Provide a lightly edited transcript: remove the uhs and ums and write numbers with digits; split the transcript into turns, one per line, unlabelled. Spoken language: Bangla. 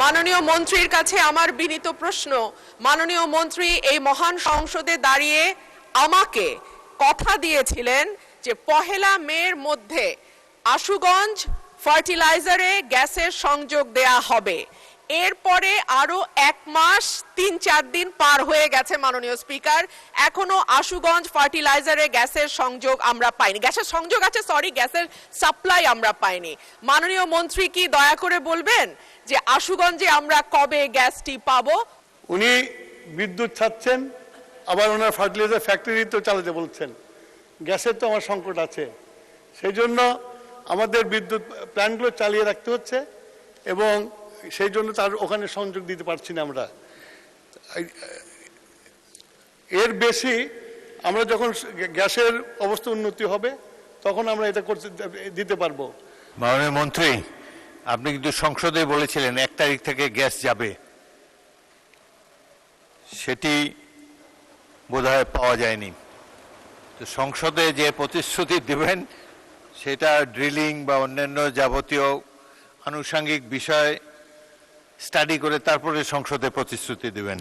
মাননীয় মন্ত্রীর কাছে আমার বিনীত প্রশ্ন, মাননীয় মন্ত্রী এই মহান সংসদে দাঁড়িয়ে আমাকে কথা দিয়েছিলেন যে 1 মের মধ্যে আশুগঞ্জ ফার্টিলাইজারে গ্যাসের সংযোগ দেয়া হবে। এরপরে আরো 1 মাস 3-4 দিন পার হয়ে গেছে মাননীয় স্পিকার, এখনো আশুগঞ্জ ফার্টিলাইজারে গ্যাসের সংযোগ আমরা পাইনি। গ্যাসের সংযোগ আছে, সরি, গ্যাসের সাপ্লাই আমরা পাইনি। মাননীয় মন্ত্রী কি দয়া করে বলবেন যে আশুগঞ্জে আমরা কবে গ্যাসটি পাবো?
উনি বিদ্যুৎ ছাড়ছেন, আবার ওনার ফার্টিলাইজার ফ্যাক্টরি তো চালাতে বলছেন। গ্যাসের তো আমার সংকট আছে, সেই জন্য আমাদের বিদ্যুৎ প্ল্যান্টগুলো চালিয়ে রাখতে হচ্ছে এবং সেই জন্য তার ওখানে সংযোগ দিতে পারছি না আমরা। এর বেশি আমরা যখন গ্যাসের অবস্থা উন্নতি হবে তখন আমরা এটা করতে দিতে পারবো।
মাননীয় মন্ত্রী, আপনি কিন্তু সংসদে বলেছিলেন 1 তারিখ থেকে গ্যাস যাবে, সেটি বোধহয় পাওয়া যায়নি। তো সংসদে যে প্রতিশ্রুতি দেবেন সেটা ড্রিলিং বা অন্যান্য যাবতীয় আনুষঙ্গিক বিষয় স্টাডি করে তারপরে সংসদে প্রতিশ্রুতি দেবেন।